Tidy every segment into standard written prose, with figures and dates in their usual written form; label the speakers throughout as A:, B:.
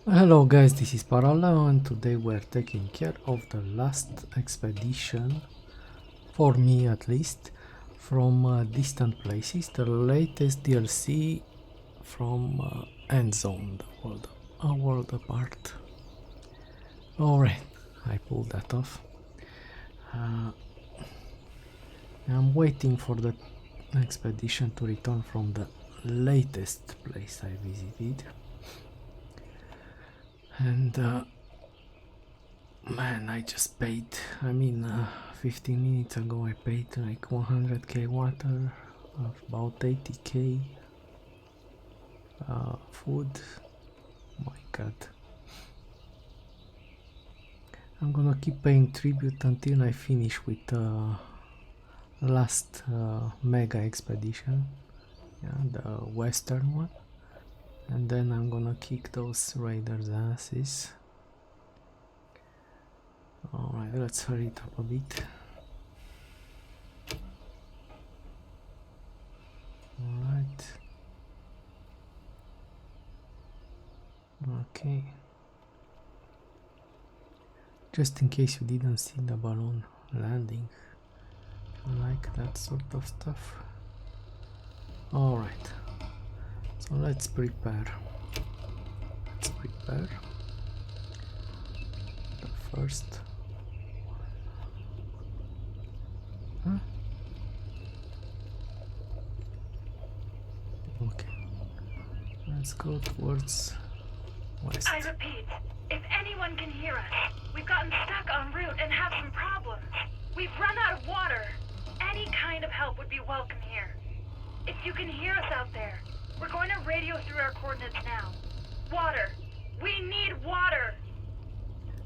A: Hello guys, this is Paraleo and today we're taking care of the last expedition, for me at least, from distant places, the latest DLC from Endzone, a world apart. Alright, I pulled that off. I'm waiting for the expedition to return from the latest place I visited. And man, I just paid, 15 minutes ago I paid like 100k water, about 80k food. My god. I'm gonna keep paying tribute until I finish with the last mega expedition, yeah, the western one. And then I'm gonna kick those raiders' asses. Alright, let's hurry it up a bit. Alright. Okay. Just in case you didn't see the balloon landing, like that sort of stuff. Alright. So let's prepare. The first one. Huh? Okay. Let's go towards west.
B: I repeat, if anyone can hear us, we've gotten stuck en route and have some problems. We've run out of water. Any kind of help would be welcome here. If you can hear us out there, we're going to radio through our coordinates now. Water. We need water.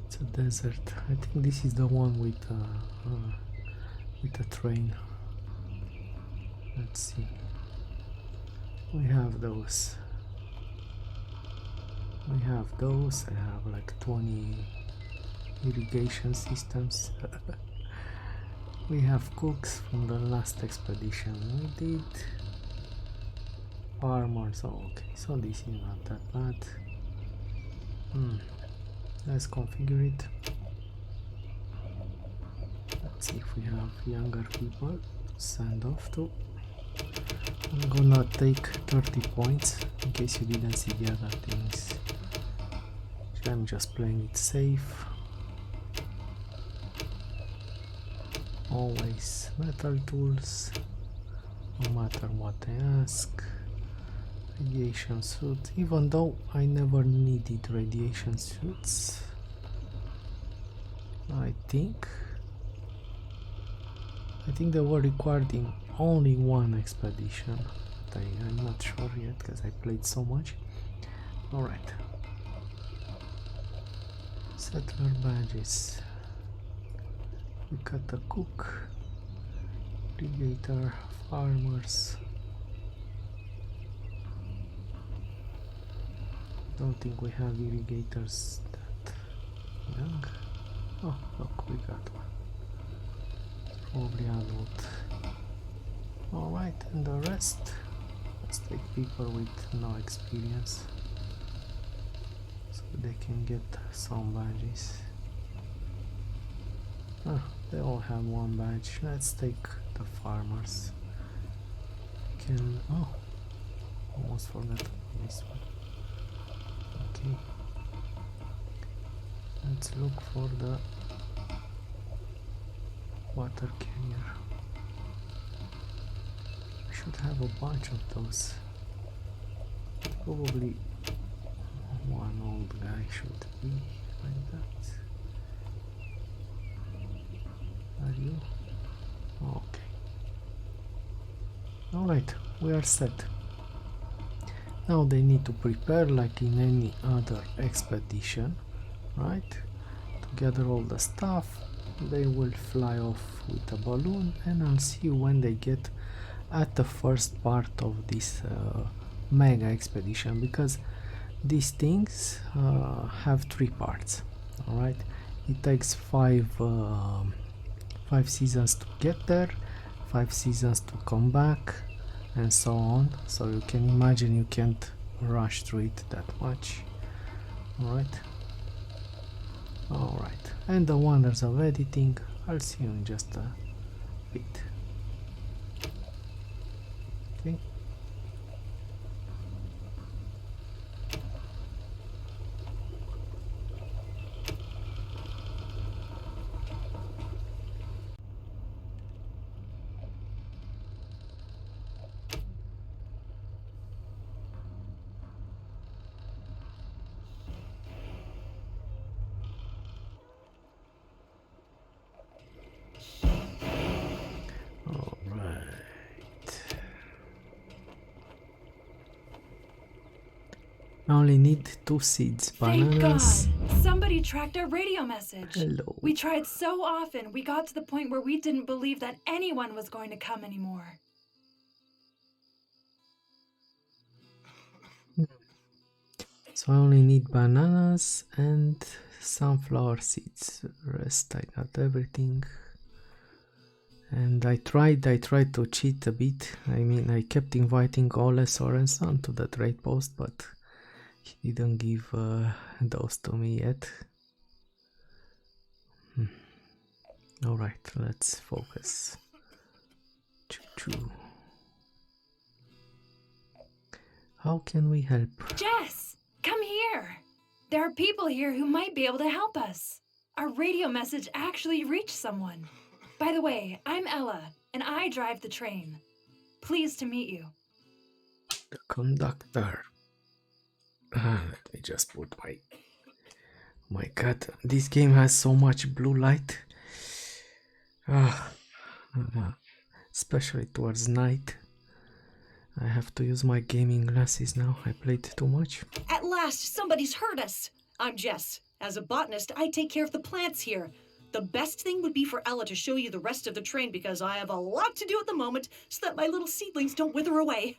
A: It's a desert. I think this is the one with a train. Let's see. We have those. I have like 20 irrigation systems. We have cooks from the last expedition we did. Farmers. Oh, okay, so this is not that bad. Let's configure it. Let's see if we have younger people to send off to. I'm gonna take 30 points in case you didn't see the other things. I'm just playing it safe. Always metal tools, no matter what they ask. Radiation suit, even though I never needed radiation suits. I think they were required in only one expedition. But I'm not sure yet because I played so much. Alright. Settler badges. We got a cook, irrigator, farmers. Don't think we have irrigators that young. Oh, look, we got one. Probably adult. Alright, and the rest, let's take people with no experience so they can get some badges. Oh, they all have one badge. Let's take the farmers. Almost forgot this one. Okay, let's look for the water carrier. We should have a bunch of those. Probably one old guy should be like that. Are you? Okay. Alright, we are set. Now they need to prepare like in any other expedition, right? To gather all the stuff. They will fly off with a balloon, and I'll see when they get at the first part of this mega expedition, because these things have 3 parts. Alright, it takes 5 seasons to get there, 5 seasons to come back, and so on. So you can imagine you can't rush through it that much. Alright. Alright. And the wonders of editing. I'll see you in just a bit. Okay. I only need 2 seeds, bananas.
B: Thank God! Somebody tracked our radio message.
A: Hello.
B: We tried so often, we got to the point where we didn't believe that anyone was going to come anymore.
A: So I only need bananas and sunflower seeds. Rest I got everything. And I tried to cheat a bit. I mean, I kept inviting Ole Sorensen to the trade post, but he didn't give those to me yet. Alright, let's focus. Choo-choo. How can we help?
B: Jess, come here. There are people here who might be able to help us. Our radio message actually reached someone. By the way, I'm Ella, and I drive the train. Pleased to meet you.
A: The conductor. Let me just put my god. This game has so much blue light. Especially towards night. I have to use my gaming glasses now. I played too much.
C: At last, somebody's heard us. I'm Jess. As a botanist, I take care of the plants here. The best thing would be for Ella to show you the rest of the train because I have a lot to do at the moment so that my little seedlings don't wither away.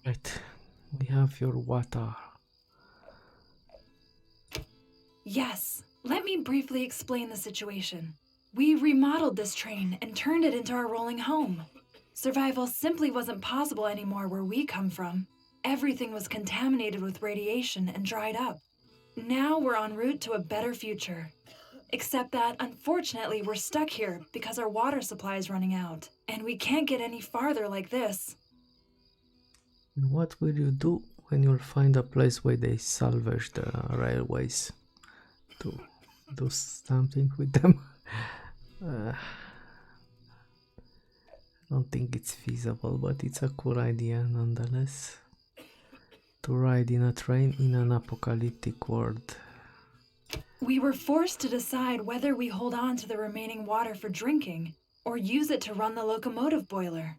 A: Right. We have your water.
B: Yes, let me briefly explain the situation. We remodeled this train and turned it into our rolling home. Survival simply wasn't possible anymore where we come from. Everything was contaminated with radiation and dried up. Now we're en route to a better future. Except that, unfortunately, we're stuck here because our water supply is running out, and we can't get any farther like this.
A: What will you do when you'll find a place where they salvage the railways to do something with them? I don't think it's feasible, but it's a cool idea nonetheless. To ride in a train in an apocalyptic world.
B: We were forced to decide whether we hold on to the remaining water for drinking or use it to run the locomotive boiler.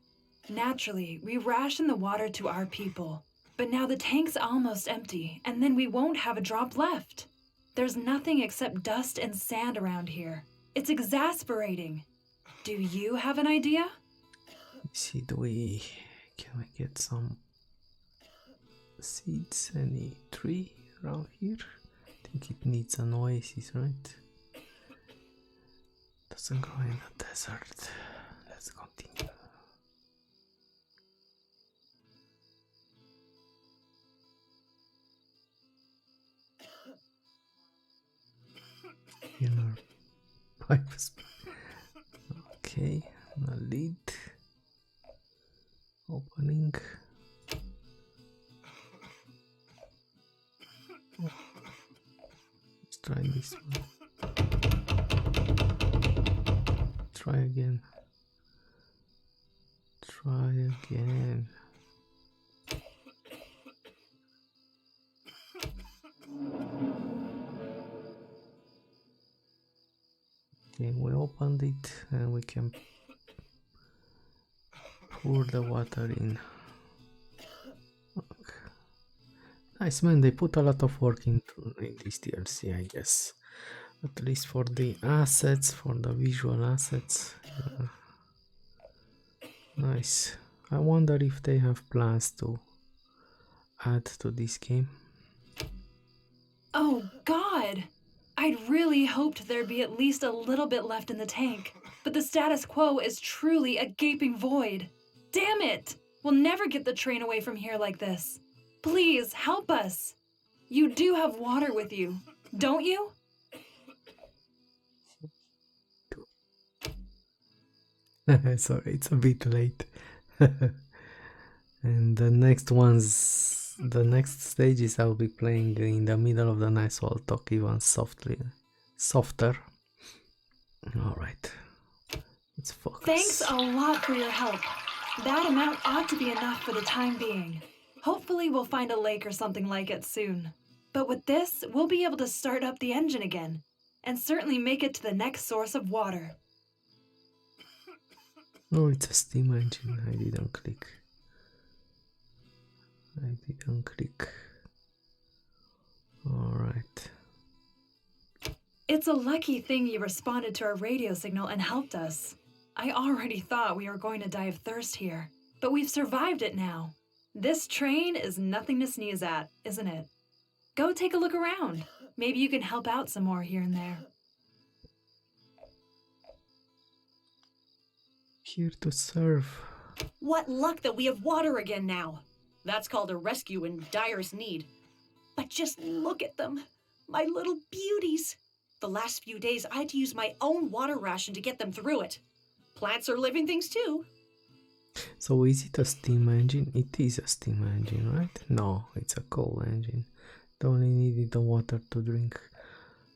B: Naturally, we ration the water to our people, but now the tank's almost empty and then we won't have a drop left. There's nothing except dust and sand around here. It's exasperating. Do you have an idea?
A: Let's see, can we get some seeds? Any tree around here? I think it needs an oasis, right? Doesn't grow in the desert. Let's continue. Inner pipes. Okay, the lid opening. Let's try this one. Try again. Try again. Okay, we opened it and we can pour the water in. Okay. Nice, man, they put a lot of work in this DLC, I guess. At least for the assets, for the visual assets. Nice. I wonder if they have plans to add to this game.
B: Oh, God! I'd really hoped there'd be at least a little bit left in the tank, but the status quo is truly a gaping void. Damn it! We'll never get the train away from here like this. Please, help us!
C: You do have water with you, don't you?
A: Sorry, it's a bit late. And the next stages I'll be playing in the middle of the night, so I'll talk even softer. Alright, let's focus.
C: Thanks a lot for your help. That amount ought to be enough for the time being. Hopefully we'll find a lake or something like it soon. But with this, we'll be able to start up the engine again, and certainly make it to the next source of water.
A: Oh, it's a steam engine. I didn't click. Alright.
C: It's a lucky thing you responded to our radio signal and helped us. I already thought we were going to die of thirst here, but we've survived it now. This train is nothing to sneeze at, isn't it? Go take a look around. Maybe you can help out some more here and there.
A: Here to serve.
C: What luck that we have water again now. That's called a rescue in direst need. But just look at them. My little beauties. The last few days I had to use my own water ration to get them through it. Plants are living things too.
A: So is it a steam engine? It is a steam engine, right? No, it's a coal engine. They only needed the water to drink.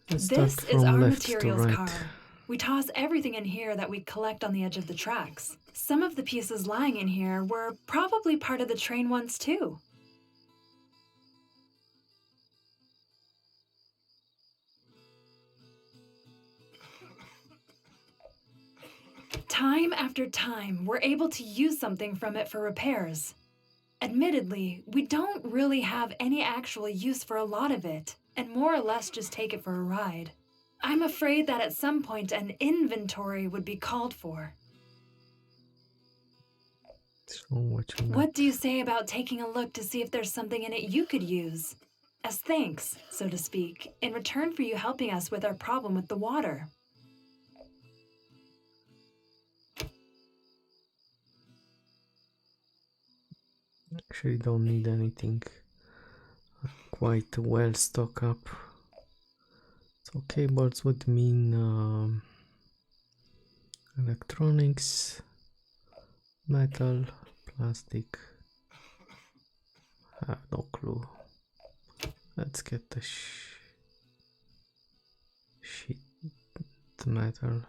A: Let's
C: This
A: start
C: is
A: from
C: our
A: left to
C: materials
A: right.
C: car. We toss everything in here that we collect on the edge of the tracks. Some of the pieces lying in here were probably part of the train once too. Time after time, we're able to use something from it for repairs. Admittedly, we don't really have any actual use for a lot of it, and more or less just take it for a ride. I'm afraid that at some point an inventory would be called for.
A: So
C: What do you say about taking a look to see if there's something in it you could use? As thanks, so to speak, in return for you helping us with our problem with the water.
A: Actually don't need anything. Quite well stocked up. So cables would mean electronics, metal, plastic. I have no clue. Let's get the sheet metal.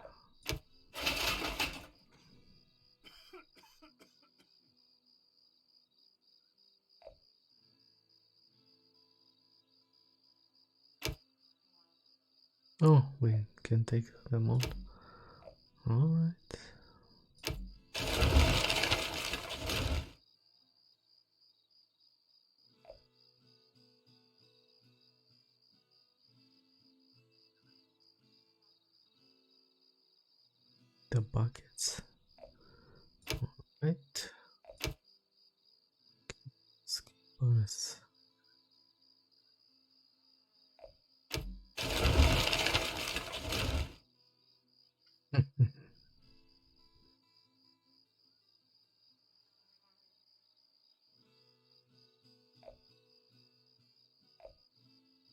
A: Oh, we can take them all. Alright. The buckets. Alright. Skippers.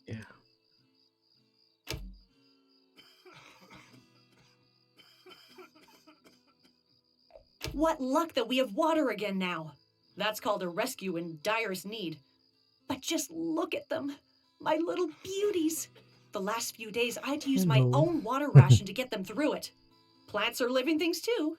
A: Yeah.
C: What luck that we have water again now. That's called a rescue in direst need. But just look at them. My little beauties. The last few days I had to use my
A: Hello.
C: own water ration to get them through it. Plants are living things too.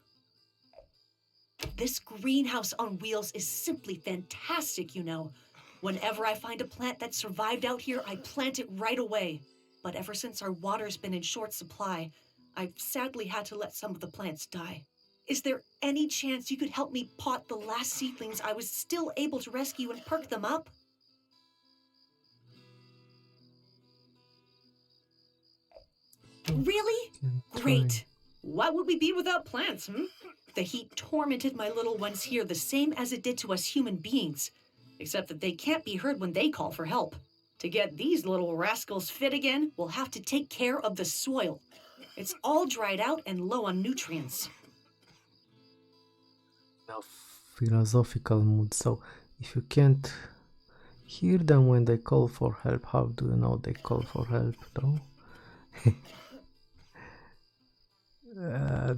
C: This greenhouse on wheels is simply fantastic, you know. Whenever I find a plant that survived out here, I plant it right away. But ever since our water's been in short supply, I've sadly had to let some of the plants die. Is there any chance you could help me pot the last seedlings I was still able to rescue and perk them up? Really? Great. What would we be without plants, The heat tormented my little ones here the same as it did to us human beings, except that they can't be heard when they call for help. To get these little rascals fit again, we'll have to take care of the soil. It's all dried out and low on nutrients.
A: Now, philosophical mood. So, if you can't hear them when they call for help. How do you know they call for help, though?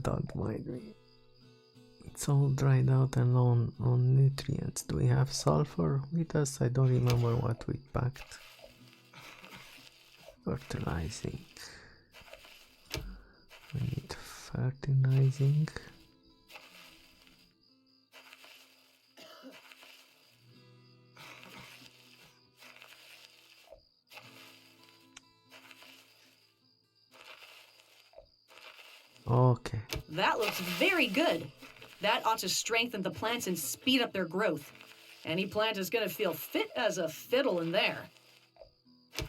A: Don't mind me. It's all dried out and low on nutrients. Do we have sulfur with us? I don't remember what we packed. Fertilizing. We need fertilizing. Okay.
C: That looks very good. That ought to strengthen the plants and speed up their growth. Any plant is going to feel fit as a fiddle in there.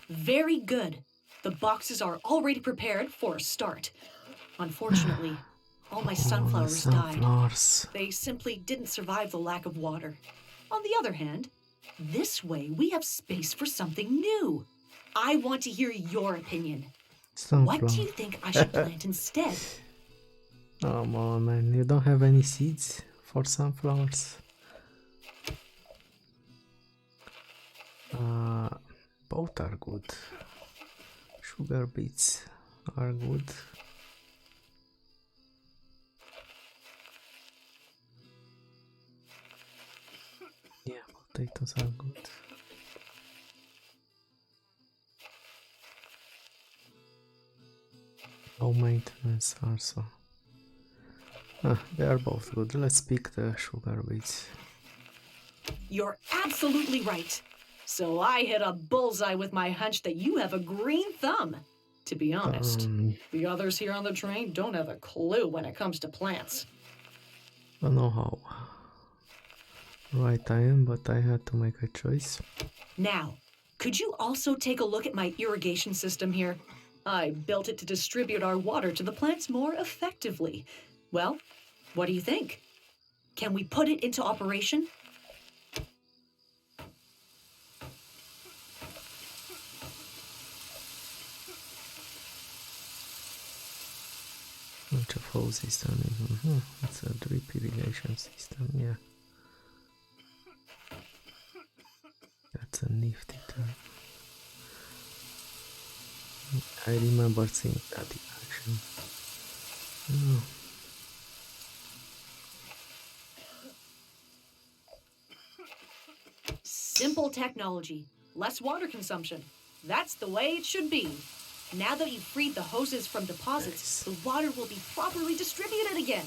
C: Very good. The boxes are already prepared for a start. Unfortunately, all my sunflowers died. They simply didn't survive the lack of water. On the other hand, this way we have space for something new. I want to hear your opinion. What do you think I should plant instead?
A: Come on, man. You don't have any seeds for sunflowers? Both are good. Sugar beets are good. Yeah, potatoes are good. Low maintenance also. They are both good. Let's pick the sugar beets.
C: You're absolutely right. So I hit a bullseye with my hunch that you have a green thumb. To be honest, the others here on the train don't have a clue when it comes to plants.
A: I don't know how right I am, but I had to make a choice.
C: Now, could you also take a look at my irrigation system here? I built it to distribute our water to the plants more effectively. Well, what do you think? Can we put it into operation?
A: Bunch of hoses on it. It's a drip irrigation system, yeah. That's a nifty term. I remember seeing that in action. Oh.
C: Simple technology, less water consumption. That's the way it should be. Now that you've freed the hoses from deposits, the water will be properly distributed again.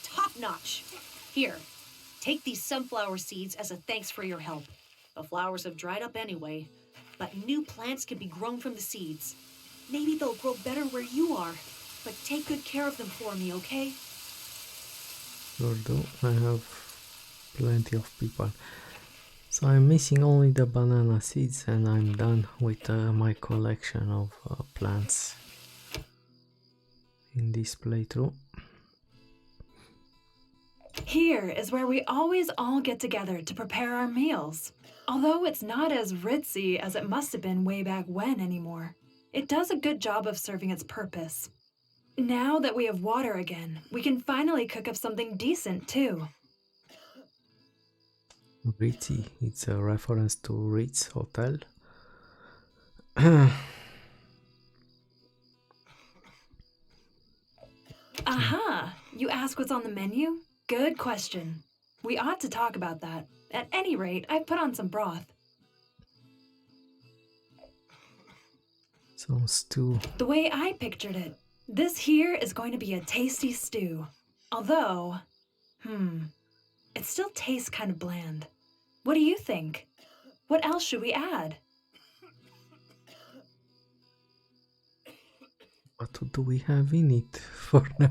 C: Top notch. Here, take these sunflower seeds as a thanks for your help. The flowers have dried up anyway, but new plants can be grown from the seeds. Maybe they'll grow better where you are, but take good care of them for me, okay?
A: Sure do. I have plenty of people. So I'm missing only the banana seeds and I'm done with my collection of plants in this playthrough.
D: Here is where we always all get together to prepare our meals. Although it's not as ritzy as it must have been way back when anymore, it does a good job of serving its purpose. Now that we have water again, we can finally cook up something decent too.
A: Ritzy, it's a reference to Ritz Hotel.
D: Aha! You ask what's on the menu? Good question. We ought to talk about that. At any rate, I've put on some broth.
A: Some stew.
D: The way I pictured it, this here is going to be a tasty stew. Although, it still tastes kind of bland. What do you think? What else should we add?
A: What do we have in it for now?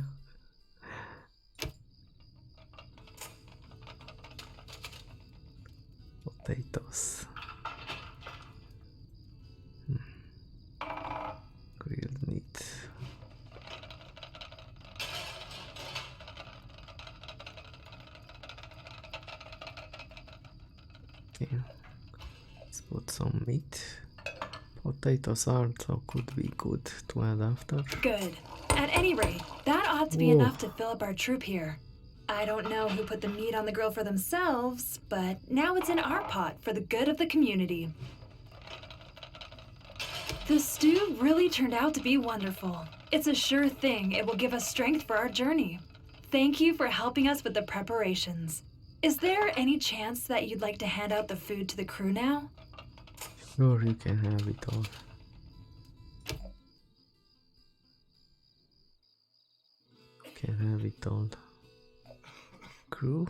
A: Potatoes. Grilled meat. Okay, let's put some meat. Potatoes also could be good to add after.
D: Good. At any rate, that ought to be enough to fill up our troop here. I don't know who put the meat on the grill for themselves, but now it's in our pot for the good of the community. The stew really turned out to be wonderful. It's a sure thing it will give us strength for our journey. Thank you for helping us with the preparations. Is there any chance that you'd like to hand out the food to the crew now?
A: Sure, you can have it all. Can have it all. Crew?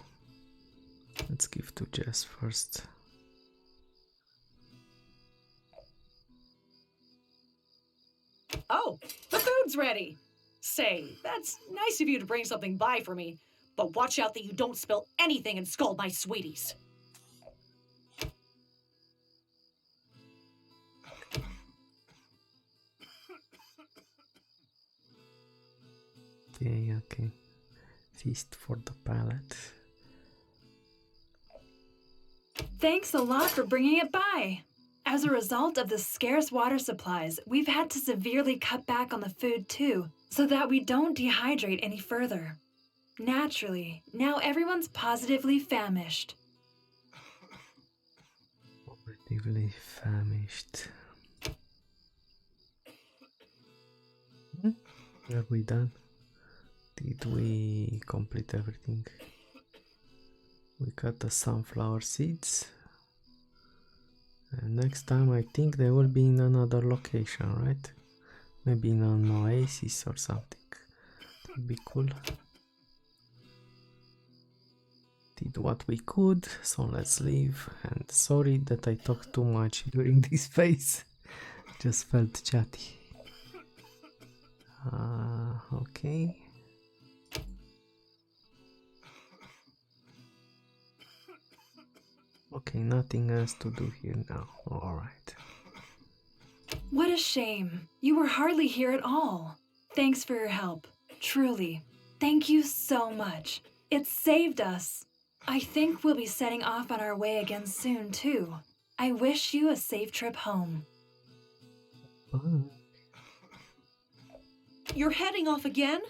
A: Let's give to Jess first.
C: Oh, the food's ready. Say, that's nice of you to bring something by for me, but watch out that you don't spill anything and scald my sweeties.
A: Okay, okay. Feast for the palate.
D: Thanks a lot for bringing it by. As a result of the scarce water supplies, we've had to severely cut back on the food too, so that we don't dehydrate any further. Naturally, now everyone's positively famished.
A: Positively famished. Are we done? Did we complete everything? We got the sunflower seeds. And next time I think they will be in another location, right? Maybe in an oasis or something. That would be cool. Did what we could, so let's leave. And sorry that I talked too much during this phase. Just felt chatty. Okay. Okay, nothing else to do here now. Alright.
D: What a shame. You were hardly here at all. Thanks for your help. Truly. Thank you so much. It saved us. I think we'll be setting off on our way again soon, too. I wish you a safe trip home.
A: Bye.
C: You're heading off again?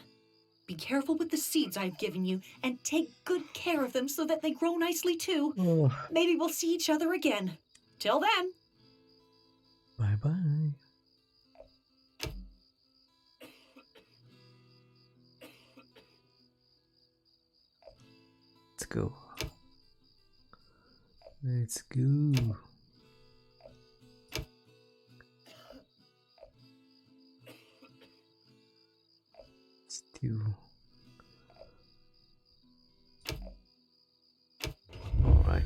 C: Be careful with the seeds I've given you, and take good care of them so that they grow nicely too.
A: Oh,
C: Maybe we'll see each other again. Till then.
A: bye bye. Let's go. Let's go. Stew. Alright.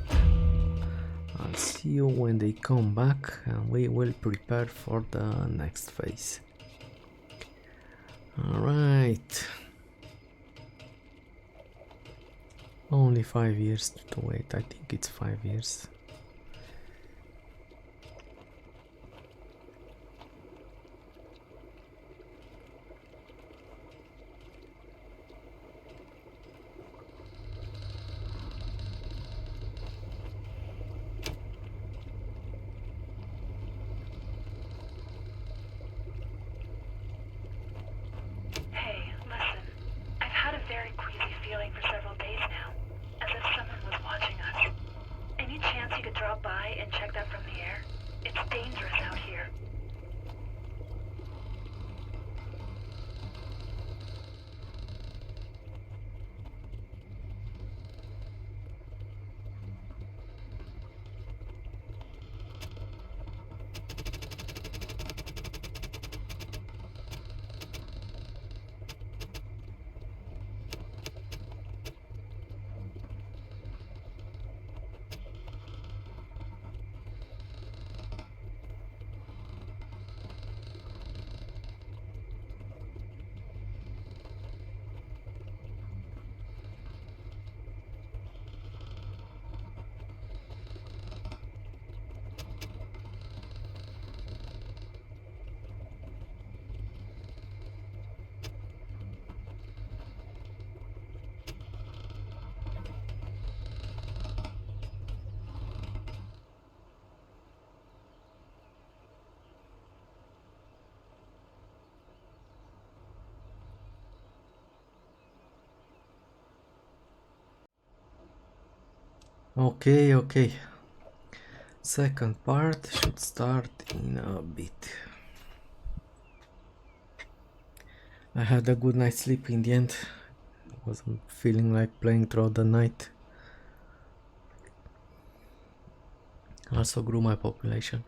A: I'll see you when they come back and we will prepare for the next phase. Alright. Only 5 years to wait. I think it's 5 years.
B: Hey, listen. I've had a very queasy feeling for several days now, as if someone was watching us. Any chance
A: Okay, okay. Second part should start in a bit. I had a good night's sleep in the end. Wasn't feeling like playing throughout the night. Also grew my population.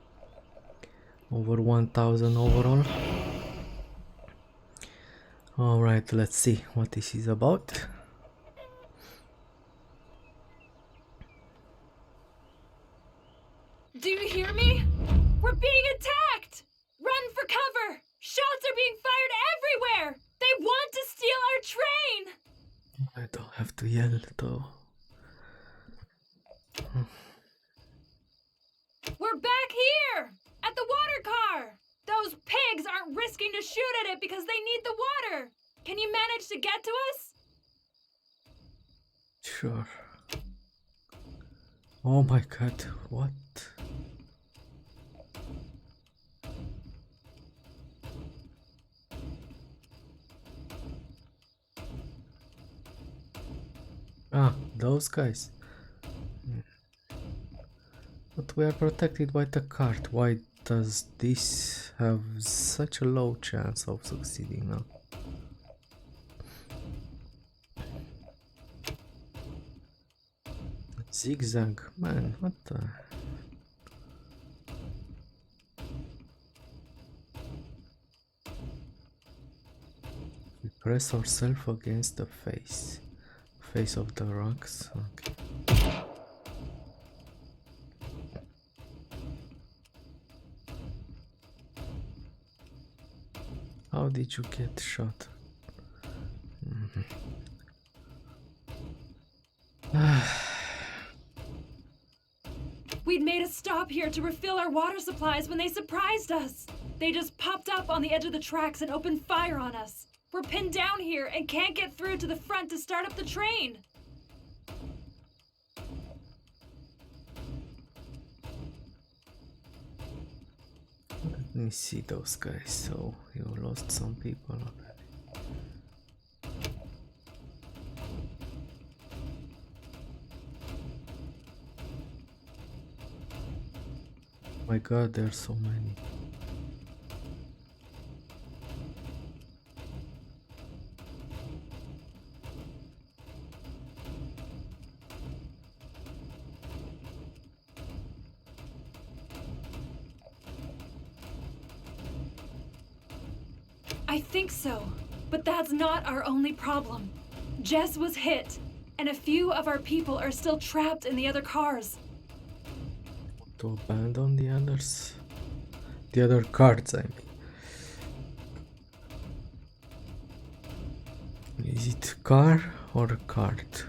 A: Over 1000 overall. Alright, let's see what this is about.
D: Do you hear me? We're being attacked! Run for cover! Shots are being fired everywhere! They want to steal our train!
A: I don't have to yell though.
D: We're back here! At the water car! Those pigs aren't risking to shoot at it because they need the water! Can you manage to get to us?
A: Sure. Oh my god, what? Ah, those guys. But we are protected by the cart. Why does this have such a low chance of succeeding now? Zigzag, man, what the? We press ourselves against the face of the rocks. Okay. How did you get shot?
D: We'd made a stop here to refill our water supplies when they surprised us. They just popped up on the edge of the tracks and opened fire on us. We're pinned down here and can't get through to the front to start up the train.
A: Let me see those guys. So you lost some people already. My god, there are so many.
D: I think so, but that's not our only problem. Jess was hit, and a few of our people are still trapped in the other cars.
A: To abandon the others? The other cards, I mean. Is it car or cart?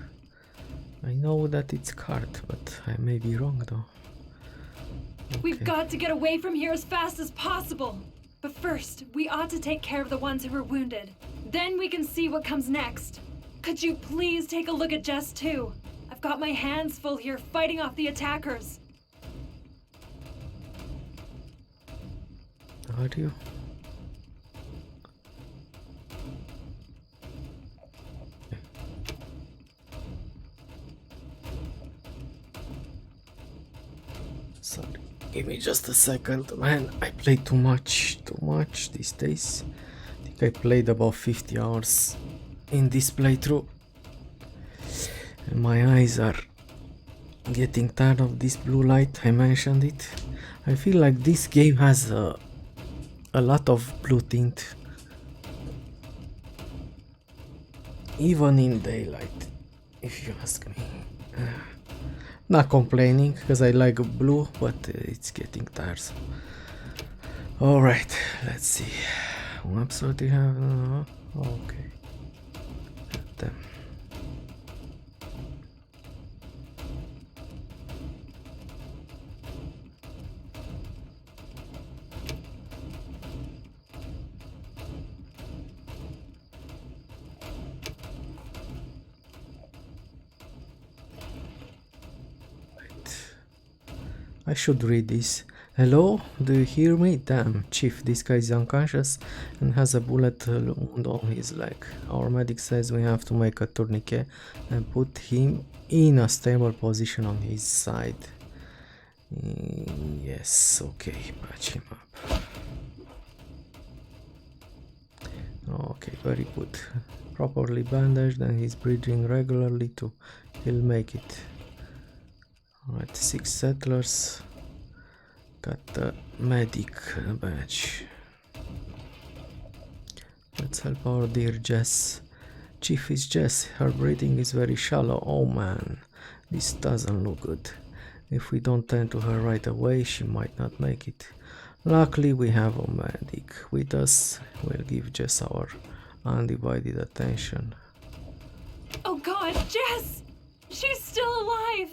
A: I know that it's cart, but I may be wrong though.
D: We've got to get away from here as fast as possible. But first, we ought to take care of the ones who were wounded. Then we can see what comes next. Could you please take a look at Jess too? I've got my hands full here fighting off the attackers.
A: Are you? Sorry, give me just a second, man. I play too much these days. I think I played about 50 hours in this playthrough, and my eyes are getting tired of this blue light. I mentioned it. I feel like this game has a lot of blue tint, even in daylight, if you ask me. Not complaining, because I like blue, but it's getting tiresome. Alright, let's see. What episode do you have? Okay. Damn. I should read this. Hello? Do you hear me? Damn, Chief, this guy is unconscious and has a bullet wound on his leg. Our medic says we have to make a tourniquet and put him in a stable position on his side. Yes, okay, patch him up. Okay, very good. Properly bandaged and he's breathing regularly too. He'll make it. Alright, 6 settlers. Got the medic badge. Let's help our dear Jess. Chief is Jess. Her breathing is very shallow. Oh man, this doesn't look good. If we don't tend to her right away, she might not make it. Luckily, we have a medic with us. We'll give Jess our undivided attention.
D: Oh God, Jess! She's still alive!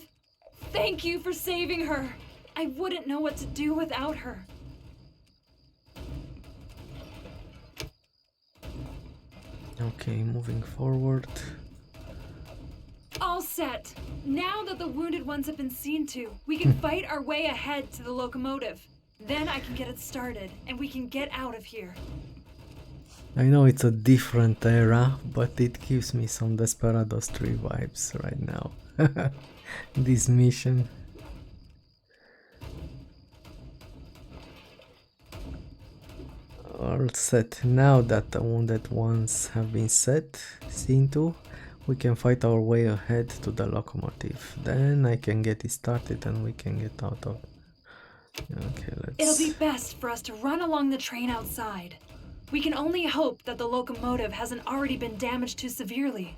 D: Thank you for saving her. I wouldn't know what to do without her.
A: Okay, moving forward.
D: All set. Now that the wounded ones have been seen to, we can fight our way ahead to the locomotive. Then I can get it started, and we can get out of here.
A: I know it's a different era, but it gives me some Desperados 3 vibes right now. This mission. All set. Now that the wounded ones have been seen to, we can fight our way ahead to the locomotive. Then I can get it started and we can get out of... Okay, let's...
D: It'll be best for us to run along the train outside. We can only hope that the locomotive hasn't already been damaged too severely.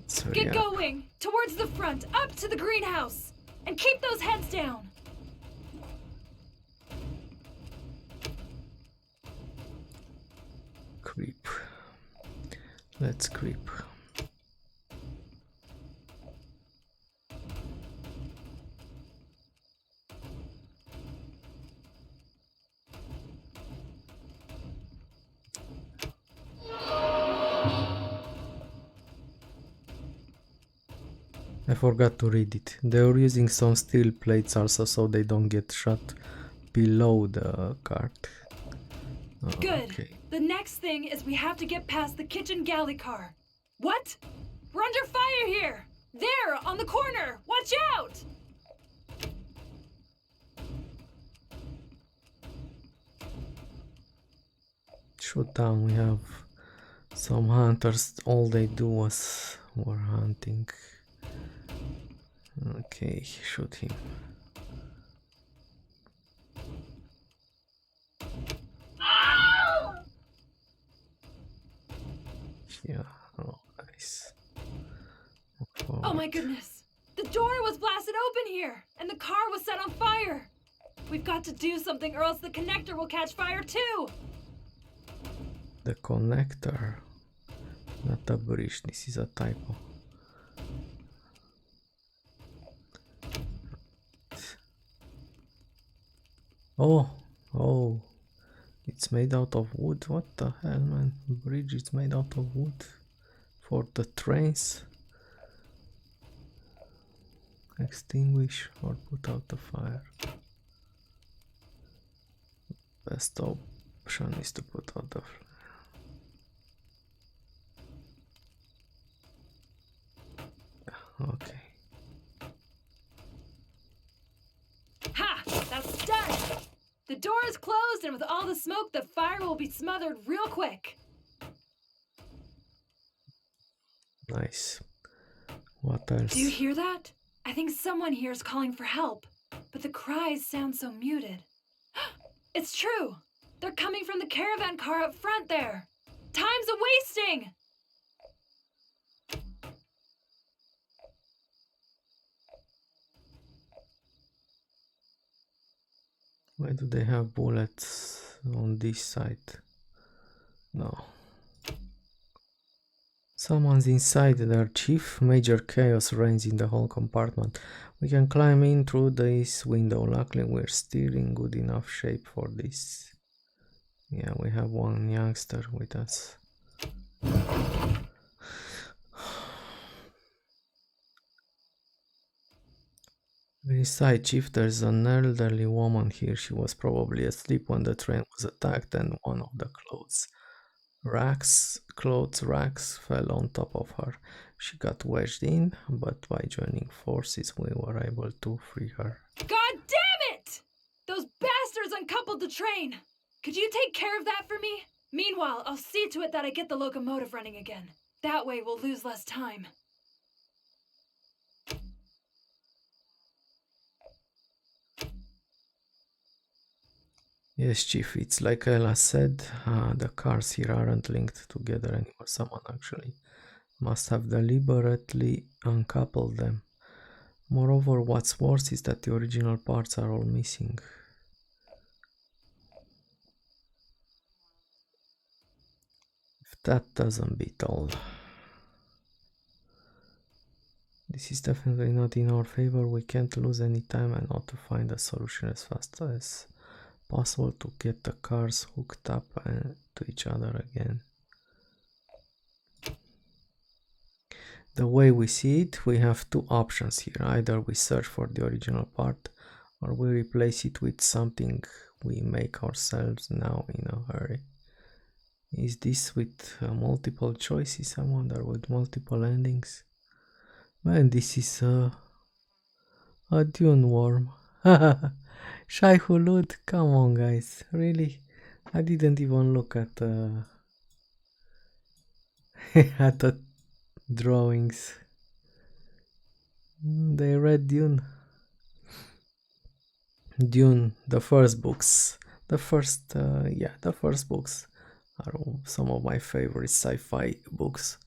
A: So,
D: Get going! Towards the front, up to the greenhouse! And keep those heads down!
A: Creep. Let's creep. I forgot to read it. They were using some steel plates also so they don't get shot below the cart. Oh,
D: Good.
A: Okay.
D: The next thing is we have to get past the kitchen galley car. What? We're under fire here! There, on the corner! Watch out!
A: Shoot down, we have some hunters. All they do were hunting. Okay, shoot him. Yeah, oh nice.
D: Oh my goodness! The door was blasted open here, and the car was set on fire! We've got to do something or else the connector will catch fire too!
A: The connector, not a bridge, this is a typo. Oh, it's made out of wood. What the hell, man? Bridge is made out of wood for the trains. Extinguish or put out the fire. Best option is to put out the fire. Okay.
D: Ha! That's done! The door is closed, and with all the smoke, the fire will be smothered real quick.
A: Nice. What else?
D: Do you hear that? I think someone here is calling for help, but the cries sound so muted. It's true! They're coming from the caravan car up front there! Time's a-wasting!
A: Why do they have bullets on this side? No. Someone's inside there, Chief. Major chaos reigns in the whole compartment. We can climb in through this window. Luckily, we're still in good enough shape for this. Yeah, we have one youngster with us. Inside, Chief, there's an elderly woman here. She was probably asleep when the train was attacked, and one of the clothes racks fell on top of her. She got wedged in, but by joining forces, we were able to free her.
D: God damn it! Those bastards uncoupled the train! Could you take care of that for me? Meanwhile, I'll see to it that I get the locomotive running again. That way we'll lose less time.
A: Yes, Chief, it's like Ella said, the cars here aren't linked together anymore. Someone actually must have deliberately uncoupled them. Moreover, what's worse is that the original parts are all missing. If that doesn't beat all. This is definitely not in our favor. We can't lose any time and ought to find a solution as fast as possible to get the cars hooked up to each other again. The way we see it, we have two options here. Either we search for the original part or we replace it with something we make ourselves now in a hurry. Is this with multiple choices? I wonder, with multiple endings? Man, this is a Dune worm. Shai Hulud, come on guys, really? I didn't even look at at the drawings. They read Dune. Dune, the first books. The first books are some of my favorite sci-fi books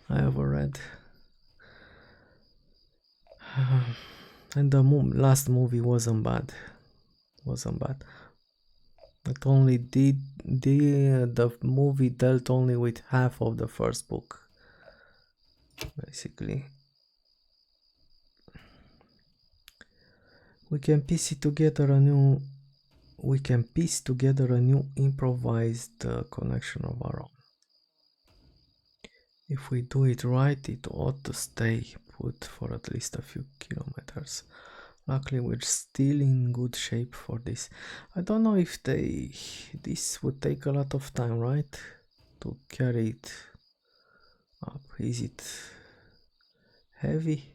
A: I ever read. And the last movie wasn't bad. It only the movie dealt only with half of the first book, basically. We can piece together a new improvised connection of our own. If we do it right, it ought to stay put for at least a few kilometers. Luckily, we're still in good shape for this. I don't know if this would take a lot of time, right? To carry it up. Is it heavy?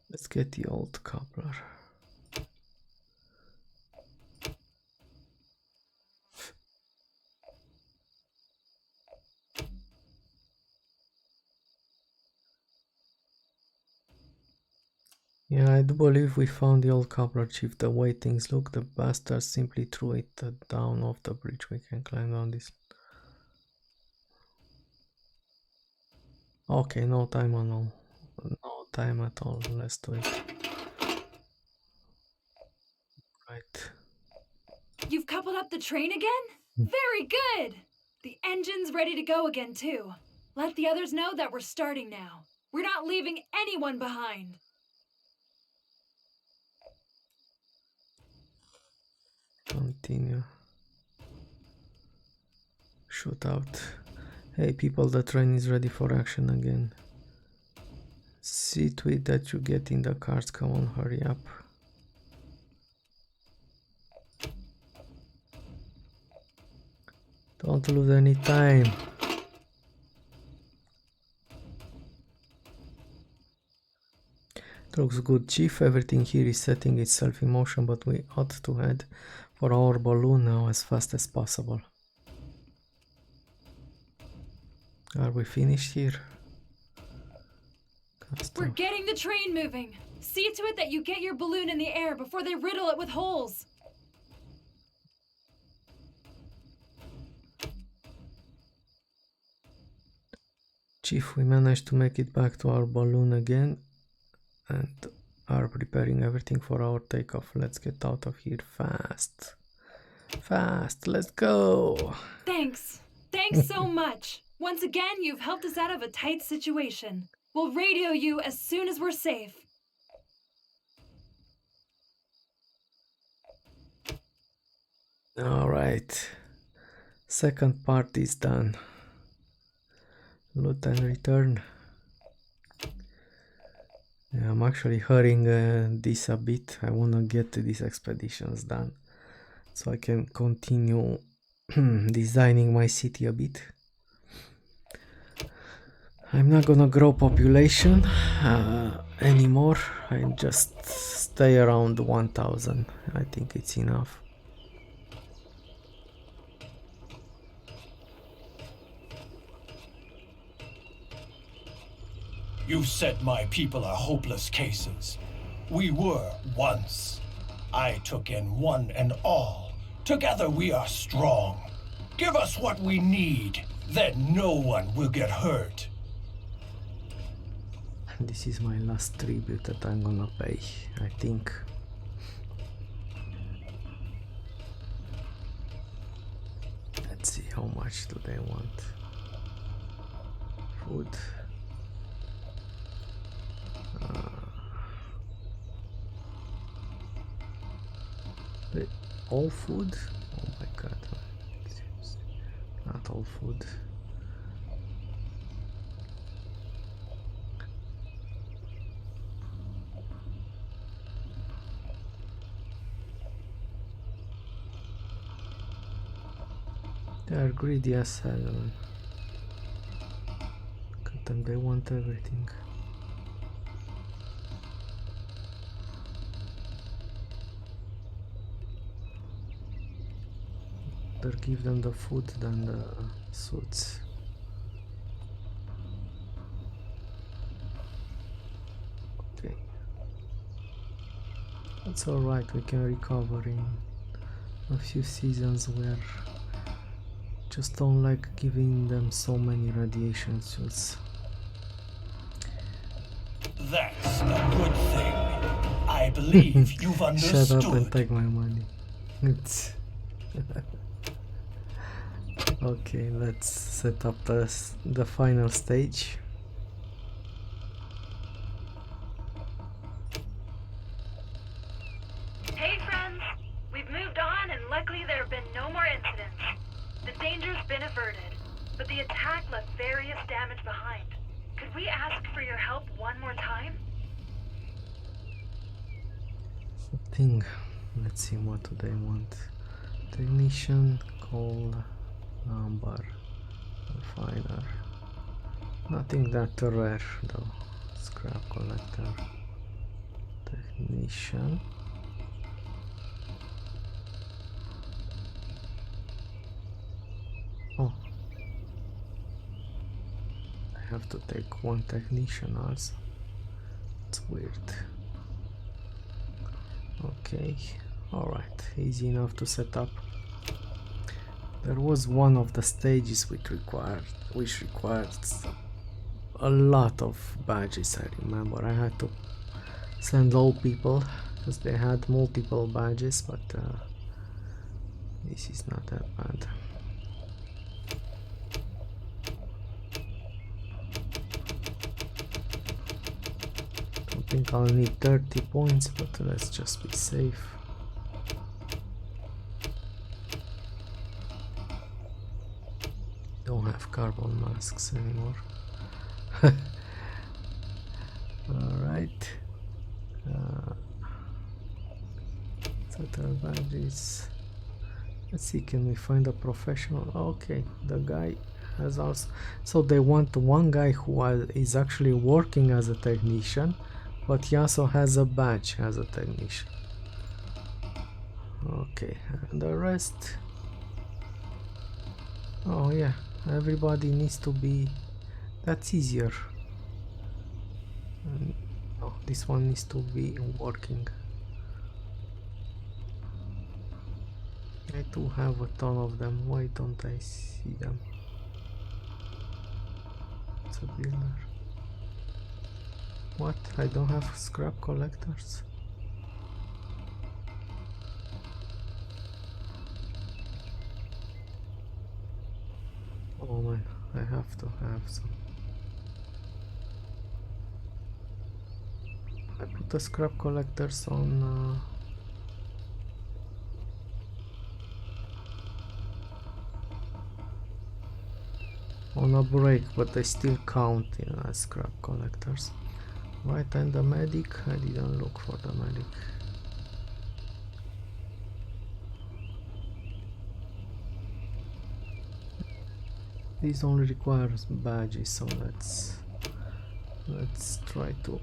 A: Let's get the old coupler. Yeah, I do believe we found the old coupler, Chief. The way things look, the bastards simply threw it down off the bridge. We can climb down this. Okay, no time at all. No time at all. Let's do it. Right.
D: You've coupled up the train again? Very good! The engine's ready to go again, too. Let the others know that we're starting now. We're not leaving anyone behind.
A: Continue. Shoot out. Hey people, the train is ready for action again. See to it that you get in the cars. Come on, hurry up. Don't lose any time. Looks good, Chief. Everything here is setting itself in motion, but we ought to head for our balloon now as fast as possible. Are we finished here?
D: We're getting the train moving. See to it that you get your balloon in the air before they riddle it with holes.
A: Chief, we managed to make it back to our balloon again and are preparing everything for our takeoff. Let's get out of here fast. Fast, let's go.
D: Thanks. Thanks so much. Once again, you've helped us out of a tight situation. We'll radio you as soon as we're safe.
A: All right. Second part is done. Loot and return. Yeah, I'm actually hurrying this a bit. I want to get these expeditions done so I can continue designing my city a bit. I'm not gonna grow population anymore. I just stay around 1000. I think it's enough.
E: You've set my people are hopeless cases. We were once. I took in one and all. Together we are strong. Give us what we need, then no one will get hurt.
A: This is my last tribute that I'm gonna pay, I think. Let's see, how much do they want? Food. All food? Oh my god. Not all food. They are greedy as hell. Look at them, they want everything. Better give them the food than the suits. Okay. That's alright, we can recover in a few seasons. Where just don't like giving them so many radiation suits.
E: That's a good thing. I believe you've understood.
A: Shut up and take my money. Okay, let's set up the final stage.
B: Hey friends, we've moved on and luckily there have been no more incidents. The danger's been averted, but the attack left various damage behind. Could we ask for your help one more time?
A: Thing. Let's see, what do they want? Technician, coal, number, refiner. Nothing that rare though. Scrap collector, technician. Oh, I have to take one technician also. It's weird. Okay, alright, easy enough to set up. There was one of the stages which required a lot of badges. I remember I had to send all people because they had multiple badges, but this is not that bad. Don't think I'll need 30 points, but let's just be safe. Don't have carbon masks anymore. Alright. Total badges. Let's see, can we find a professional? Okay, the guy has also. So they want one guy who is actually working as a technician, but he also has a badge as a technician. Okay, and the rest. Oh yeah, everybody needs to be. That's easier. Oh, this one needs to be working. I do have a ton of them. Why don't I see them? It's a builder. What? I don't have scrap collectors? Oh man, I have to have some. I put the scrap collectors on a break, but they still count as scrap collectors. Right, and the medic? I didn't look for the medic. This only requires badges, so let's try to...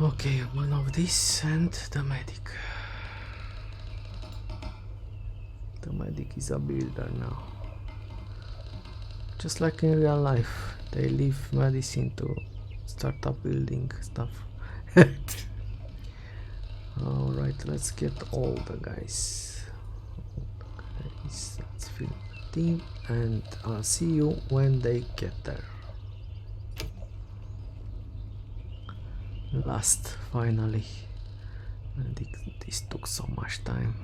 A: Okay, one of these and the medic. The medic is a builder now. Just like in real life, they leave medicine to start up building stuff. Alright, let's get all the guys. Let's fill the team and I'll see you when they get there. Last, finally. And this took so much time.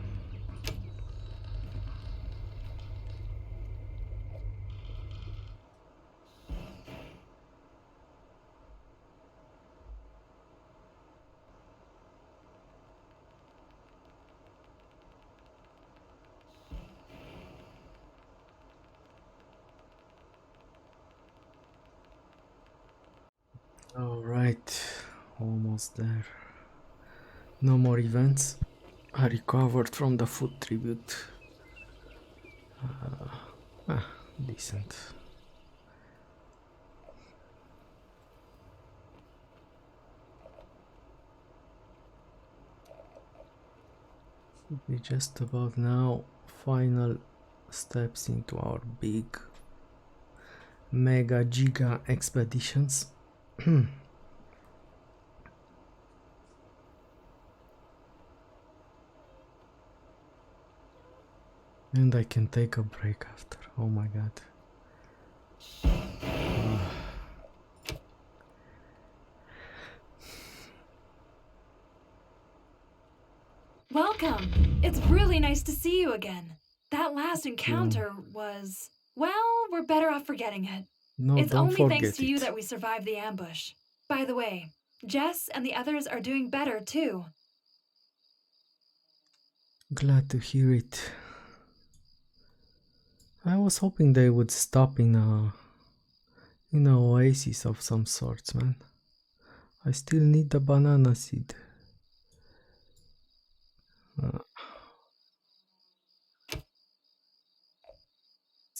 A: Alright, almost there. No more events. I recovered from the food tribute. Decent. We just about now final steps into our big mega giga expeditions. And I can take a break after. Oh my god.
D: Welcome! It's really nice to see you again. That last encounter was... well, we're better off forgetting it.
A: No,
D: It's
A: don't
D: only thanks
A: forget
D: to you
A: it.
D: that we survived the ambush. By the way, Jess and the others are doing better too.
A: Glad to hear it. I was hoping they would stop in a oasis of some sorts, man. I still need the banana seed. Let's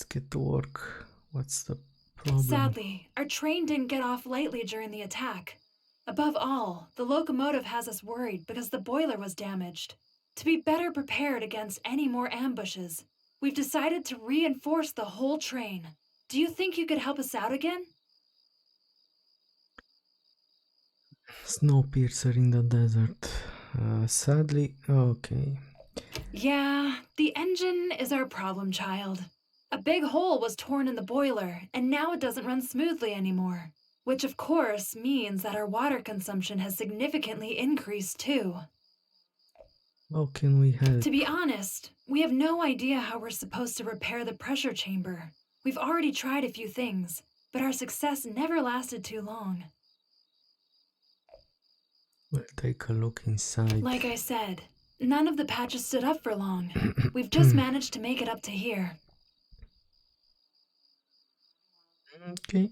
A: get to work. What's the problem?
D: Sadly, our train didn't get off lightly during the attack. Above all, the locomotive has us worried because the boiler was damaged. To be better prepared against any more ambushes, we've decided to reinforce the whole train. Do you think you could help us out again?
A: Snowpiercer in the desert. Sadly, okay.
D: Yeah, the engine is our problem child. A big hole was torn in the boiler, and now it doesn't run smoothly anymore. Which of course means that our water consumption has significantly increased too.
A: How can we help?
D: To be honest, we have no idea how we're supposed to repair the pressure chamber. We've already tried a few things, but our success never lasted too long.
A: We'll take a look inside.
D: Like I said, none of the patches stood up for long. We've just managed to make it up to here.
A: Okay.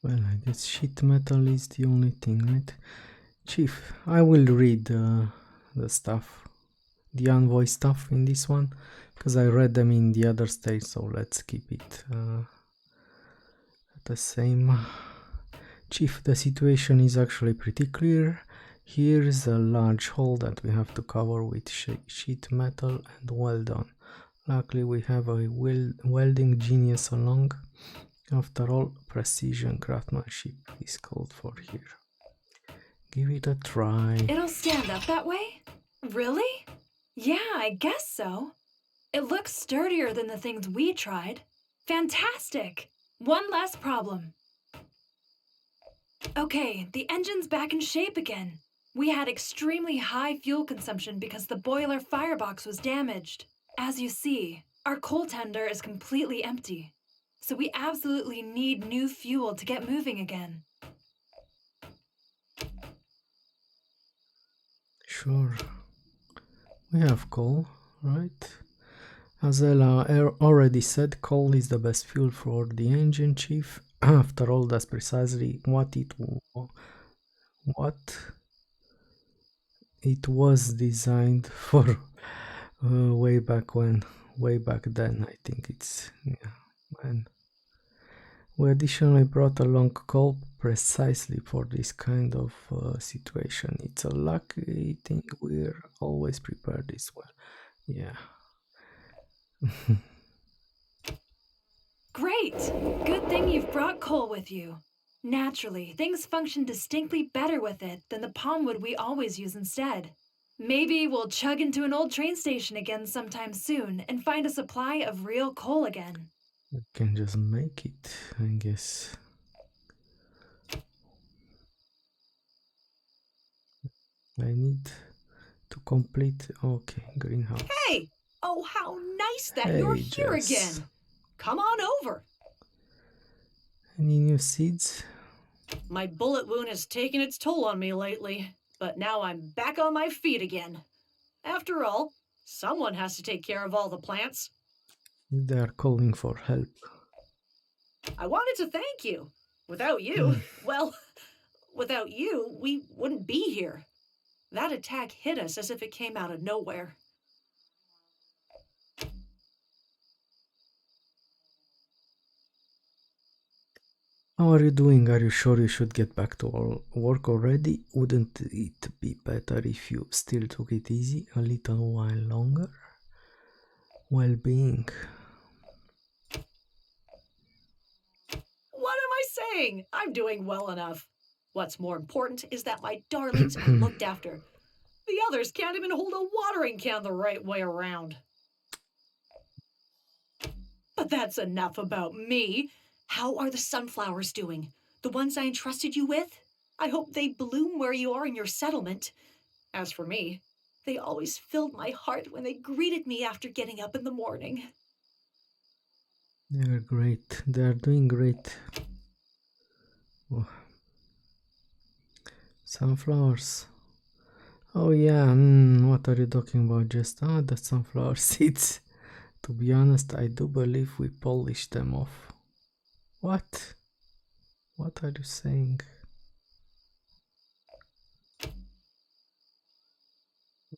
A: Well, I guess sheet metal is the only thing, right? Chief, I will read the stuff, the envoy stuff in this one, because I read them in the other stage, so let's keep it the same. Chief, the situation is actually pretty clear. Here's a large hole that we have to cover with sheet metal and weld on. Luckily we have a welding genius along. After all, precision craftsmanship is called for here. Give it a try.
D: It'll stand up that way? Really? Yeah, I guess so. It looks sturdier than the things we tried. Fantastic! One less problem. Okay, the engine's back in shape again. We had extremely high fuel consumption because the boiler firebox was damaged. As you see, our coal tender is completely empty. So we absolutely need new fuel to get moving again.
A: Sure. We have coal, right? As Ella already said, coal is the best fuel for the engine, Chief. After all, that's precisely what it was designed for way back then. I think it's, yeah, man. We additionally brought along coal precisely for this kind of situation. It's a lucky thing we're always prepared this well. Yeah.
D: Great! Good thing you've brought coal with you. Naturally, things function distinctly better with it than the palm wood we always use instead. Maybe we'll chug into an old train station again sometime soon and find a supply of real coal again.
A: We can just make it, I guess. I need to complete. Okay, greenhouse.
C: Hey! Oh, how nice that
A: Hey,
C: you're here
A: Jess.
C: again. Come on over.
A: Any new seeds?
C: My bullet wound has taken its toll on me lately, but now I'm back on my feet again. After all, someone has to take care of all the plants.
A: They are calling for help.
C: I wanted to thank you. Without you, well, without you, we wouldn't be here. That attack hit us as if it came out of nowhere.
A: How are you doing? Are you sure you should get back to work already? Wouldn't it be better if you still took it easy a little while longer? Well-being.
C: What am I saying? I'm doing well enough. What's more important is that my darlings are looked after. The others can't even hold a watering can the right way around. But that's enough about me. How are the sunflowers doing? The ones I entrusted you with? I hope they bloom where you are in your settlement. As for me, they always filled my heart when they greeted me after getting up in the morning.
A: They're great. They're doing great. Oh. Sunflowers. Oh yeah, what are you talking about? Just the sunflower seeds. To be honest, I do believe we polished them off. What? What are you saying?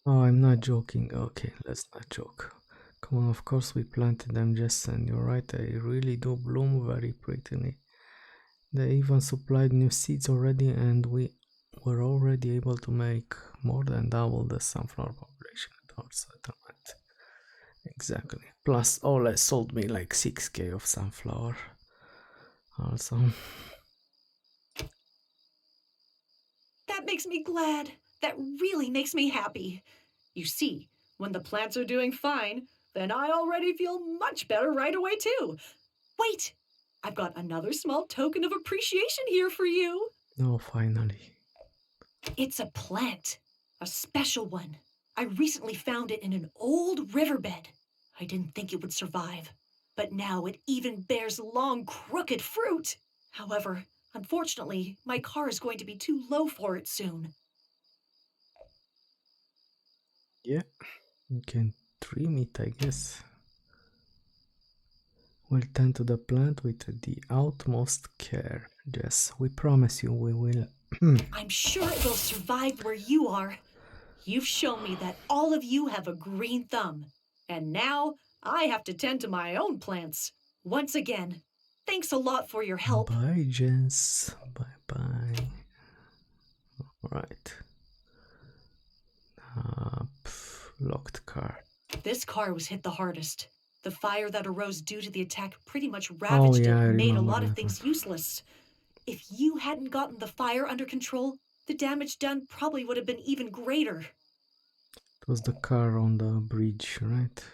A: Oh, I'm not joking. Okay, let's not joke. Come on, of course we planted them, Jess, and you're right, they really do bloom very prettily. They even supplied new seeds already, and we were already able to make more than double the sunflower population at our settlement. Exactly. Plus, Ole sold me like 6k of sunflower. Also.
C: That makes me glad. That really makes me happy. You see, when the plants are doing fine, then I already feel much better right away too. Wait, I've got another small token of appreciation here for you.
A: Oh, finally.
C: It's a plant, a special one. I recently found it in an old riverbed. I didn't think it would survive, but now it even bears long, crooked fruit. However, unfortunately, my car is going to be too low for it soon.
A: Yeah, you can trim it, I guess. We'll tend to the plant with the utmost care. Yes, we promise you we will.
C: I'm sure it will survive where you are. You've shown me that all of you have a green thumb. And now I have to tend to my own plants. Once again, thanks a lot for your help.
A: Bye, Jess. Bye-bye. Alright. Locked car.
C: This car was hit the hardest. The fire that arose due to the attack pretty much ravaged it and made a lot of things useless. If you hadn't gotten the fire under control, the damage done probably would have been even greater.
A: It was the car on the bridge, right?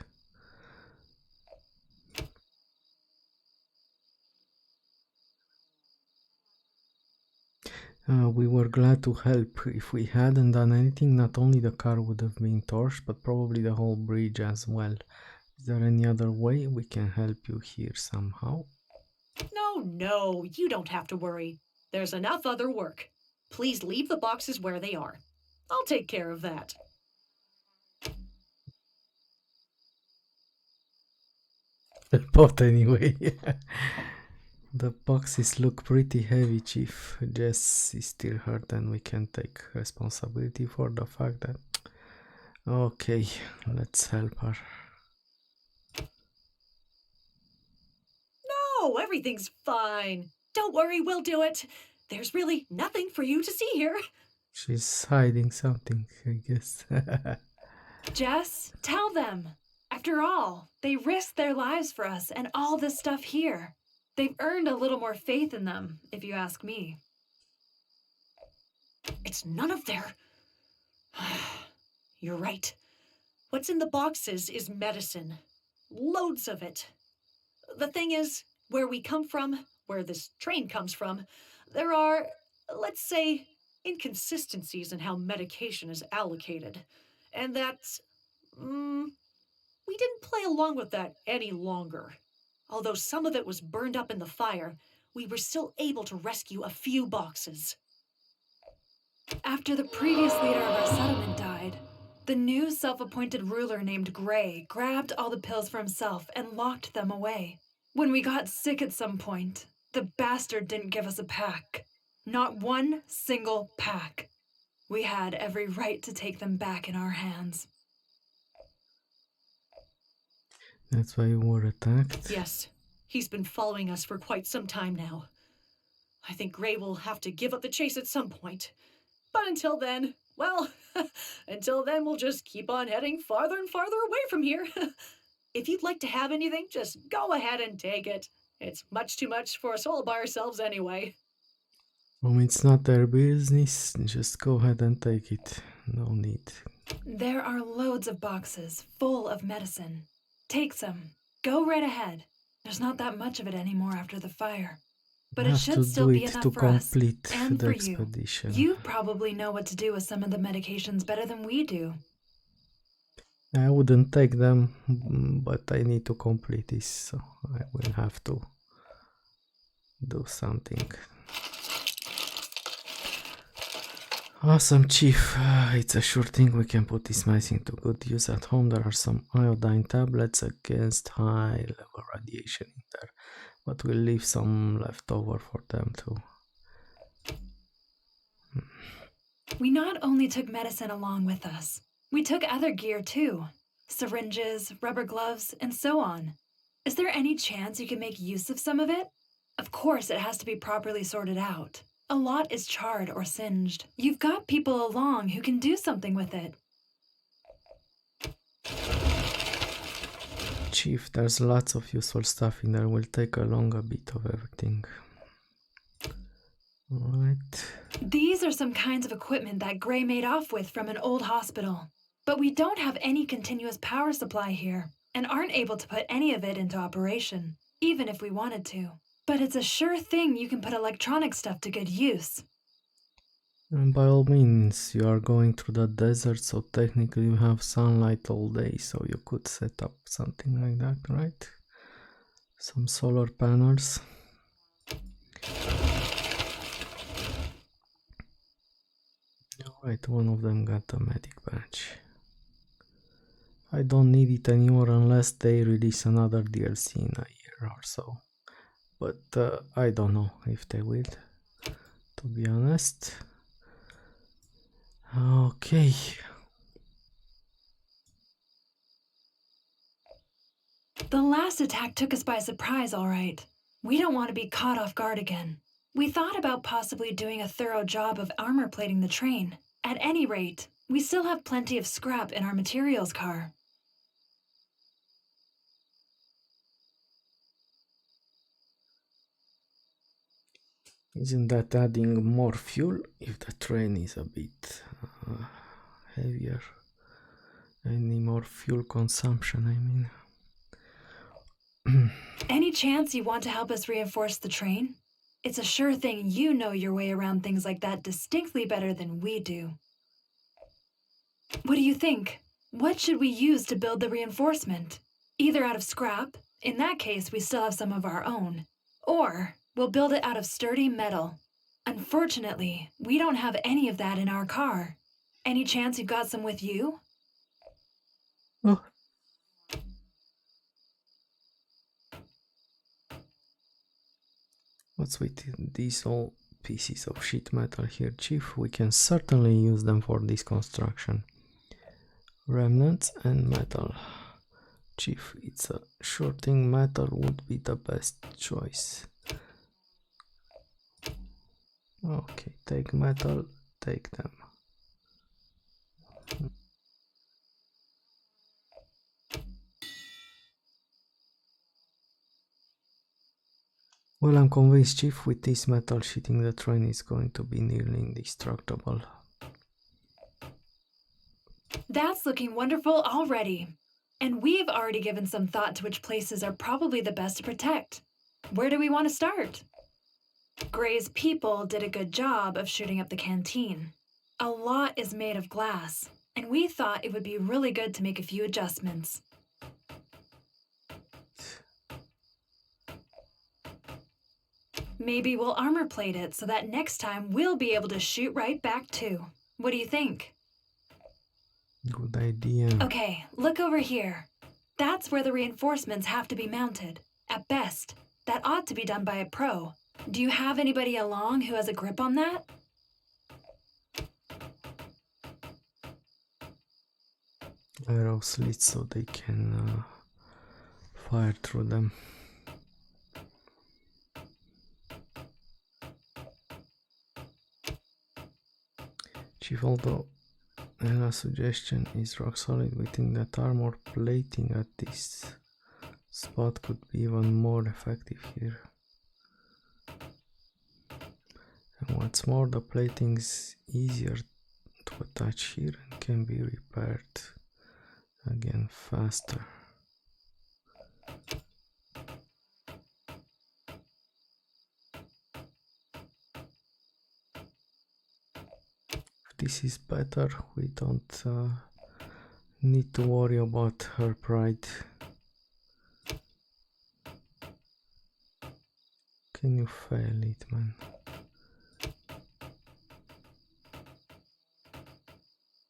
A: We were glad to help. If we hadn't done anything, not only the car would have been torched, but probably the whole bridge as well. Is there any other way we can help you here somehow?
C: No, you don't have to worry. There's enough other work. Please leave the boxes where they are. I'll take care of that.
A: But anyway, the boxes look pretty heavy, Chief. Jess is still hurt and we can take responsibility for the fact that... Okay, let's help her.
C: No, everything's fine. Don't worry, we'll do it. There's really nothing for you to see here.
A: She's hiding something, I guess.
D: Jess, tell them. After all, they risked their lives for us and all this stuff here. They've earned a little more faith in them, if you ask me.
C: It's none of their... You're right. What's in the boxes is medicine. Loads of it. The thing is, where we come from, where this train comes from, there are, let's say, inconsistencies in how medication is allocated. And that's... we didn't play along with that any longer. Although some of it was burned up in the fire, we were still able to rescue a few boxes.
D: After the previous leader of our settlement died, the new self-appointed ruler named Gray grabbed all the pills for himself and locked them away. When we got sick at some point, the bastard didn't give us a pack. Not one single pack. We had every right to take them back in our hands.
A: That's why you were attacked?
C: Yes, he's been following us for quite some time now. I think Gray will have to give up the chase at some point. But until then, well, until then we'll just keep on heading farther and farther away from here. If you'd like to have anything, just go ahead and take it. It's much too much for us all by ourselves anyway.
A: It's not their business, just go ahead and take it. No need.
D: There are loads of boxes full of medicine. Take some. Go right ahead. There's not that much of it anymore after the fire. But it should still be enough for us and for you.
A: Expedition.
D: You probably know what to do with some of the medications better than we do.
A: I wouldn't take them, but I need to complete this, so I will have to do something. Awesome, Chief. It's a sure thing we can put this medicine to good use at home. There are some iodine tablets against high level radiation in there, but we'll leave some left over for them too.
D: We not only took medicine along with us, we took other gear too. Syringes, rubber gloves, and so on. Is there any chance you can make use of some of it? Of course, it has to be properly sorted out. A lot is charred or singed. You've got people along who can do something with it.
A: Chief, there's lots of useful stuff in there. We'll take along a bit of everything. Alright.
D: These are some kinds of equipment that Gray made off with from an old hospital. But we don't have any continuous power supply here, and aren't able to put any of it into operation, even if we wanted to. But it's a sure thing you can put electronic stuff to good use.
A: And by all means, you are going through the desert, so technically you have sunlight all day, so you could set up something like that, right? Some solar panels. Alright, one of them got a medic badge. I don't need it anymore unless they release another DLC in a year or so. But I don't know if they will, to be honest. Okay.
D: The last attack took us by surprise, all right. We don't want to be caught off guard again. We thought about possibly doing a thorough job of armor plating the train. At any rate, we still have plenty of scrap in our materials car.
A: Isn't that adding more fuel if the train is a bit heavier? Any more fuel consumption, I mean.
D: Any chance you want to help us reinforce the train? It's a sure thing you know your way around things like that distinctly better than we do. What do you think? What should we use to build the reinforcement? Either out of scrap, in that case we still have some of our own, or we'll build it out of sturdy metal. Unfortunately, we don't have any of that in our car. Any chance you've got some with you?
A: Oh. What's with these all pieces of sheet metal here, Chief? We can certainly use them for this construction. Remnants and metal. Chief, it's a sure thing metal would be the best choice. Okay, take metal, take them. Well, I'm convinced, Chief, with this metal sheeting the train is going to be nearly indestructible.
D: That's looking wonderful already. And we've already given some thought to which places are probably the best to protect. Where do we want to start? Gray's people did a good job of shooting up the canteen. A lot is made of glass, and we thought it would be really good to make a few adjustments. Maybe we'll armor plate it so that next time we'll be able to shoot right back too. What do you think?
A: Good idea.
D: Okay, look over here. That's where the reinforcements have to be mounted. At best, that ought to be done by a pro. Do you have anybody along who has a grip on that?
A: Arrow slits so they can fire through them. Chief, although a suggestion is rock solid, we think that armor plating at this spot could be even more effective here. And what's more, the plating is easier to attach here and can be repaired again faster. If this is better, we don't need to worry about her pride. Can you fail it, man?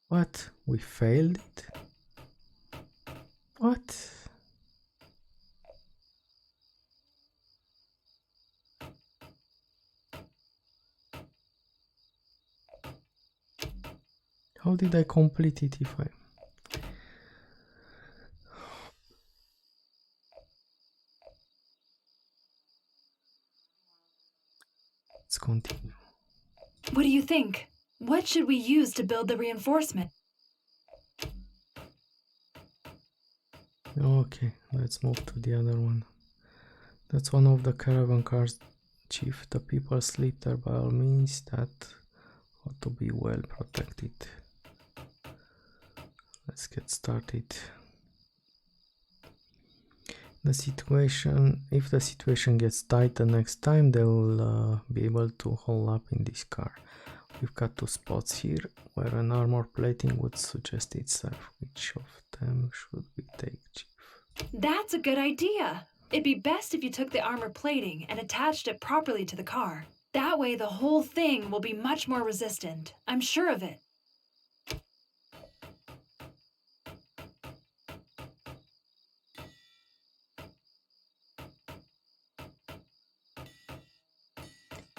A: What? We failed it? What? How did I complete it if I... Let's continue.
D: What do you think? What should we use to build the reinforcement?
A: Okay, let's move to the other one. That's one of the caravan cars, Chief. The people sleep there by all means. That ought to be well protected. Let's get started. If the situation gets tight the next time, they'll be able to hole up in this car. We've got two spots here where an armor plating would suggest itself. Which of them should we take, Chief?
D: That's a good idea. It'd be best if you took the armor plating and attached it properly to the car. That way the whole thing will be much more resistant. I'm sure of it.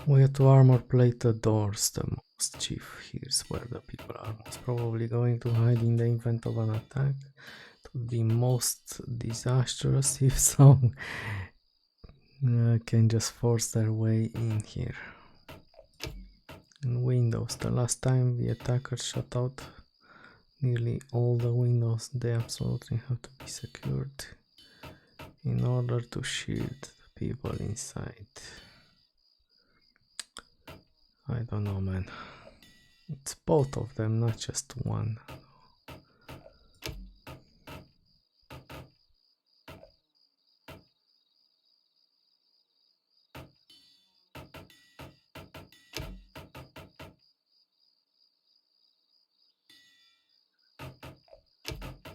A: We have to armor plate the doors the most, Chief. Here's where the people are most probably going to hide in the event of an attack. It would be most disastrous if some can just force their way in here. And windows. The last time the attackers shut out nearly all the windows, they absolutely have to be secured in order to shield the people inside. I don't know, man. It's both of them, not just one.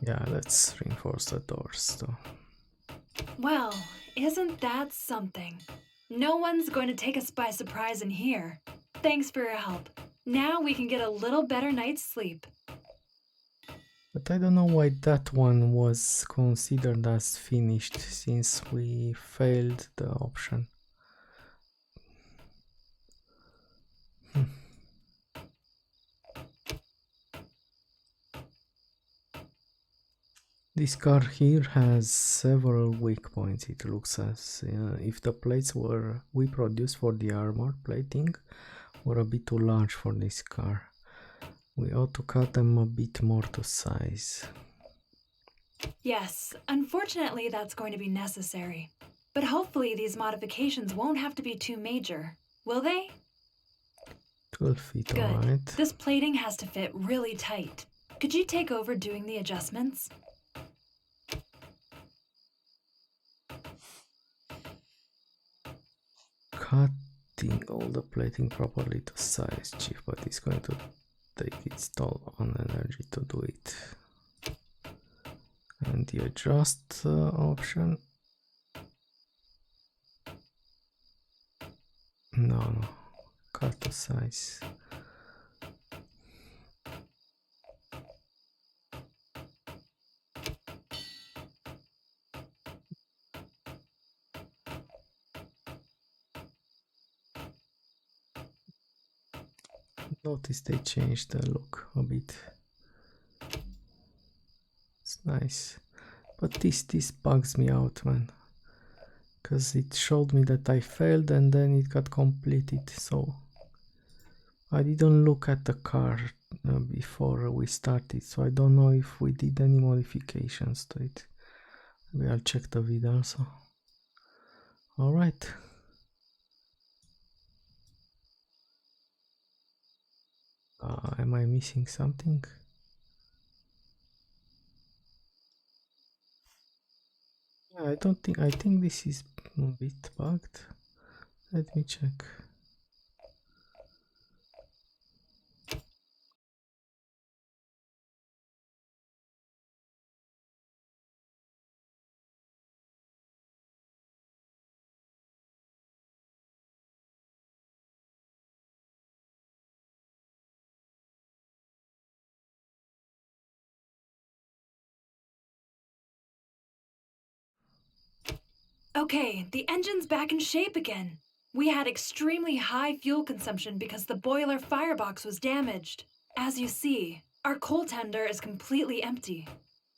A: Yeah, let's reinforce the doors though.
D: Well, isn't that something? No one's going to take us by surprise in here. Thanks for your help. Now we can get a little better night's sleep.
A: But I don't know why that one was considered as finished since we failed the option. This car here has several weak points. It looks as if the plates we produced for the armor plating were a bit too large for this car. We ought to cut them a bit more to size.
D: Yes, unfortunately that's going to be necessary. But hopefully these modifications won't have to be too major, will they?
A: 12 feet,
D: Good.
A: alright.
D: This plating has to fit really tight. Could you take over doing the adjustments?
A: Cutting all the plating properly to size, Chief, but it's going to take its toll on energy to do it. And the adjust option. No, cut to size. Notice they changed the look a bit. It's nice, but this bugs me out, man, because it showed me that I failed and then it got completed, so I didn't look at the car before we started, so I don't know if we did any modifications to it. Maybe I'll check the video also. Alright. Am I missing something? Yeah, I think this is a bit bugged. Let me check.
D: Okay, the engine's back in shape again. We had extremely high fuel consumption because the boiler firebox was damaged. As you see, our coal tender is completely empty.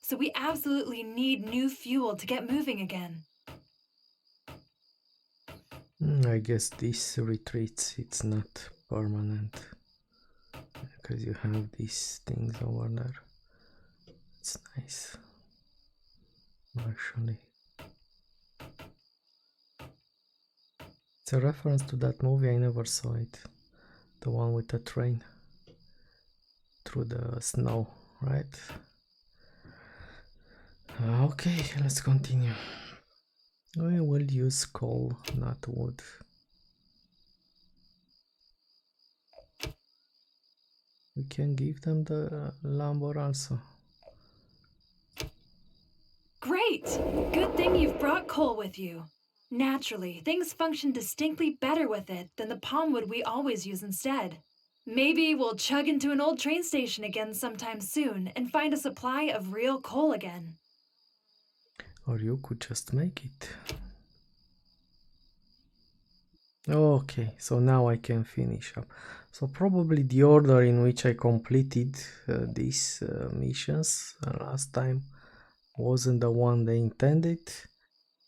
D: So we absolutely need new fuel to get moving again.
A: I guess this retreats, it's not permanent. Because you have these things over there. It's nice. Actually. It's a reference to that movie, I never saw it. The one with the train through the snow, right? Okay, let's continue. We will use coal, not wood. We can give them the lumber also.
D: Great! Good thing you've brought coal with you. Naturally, things function distinctly better with it than the palm wood we always use instead. Maybe we'll chug into an old train station again sometime soon and find a supply of real coal again.
A: Or you could just make it. Okay, so now I can finish up. So probably the order in which I completed these missions last time wasn't the one they intended,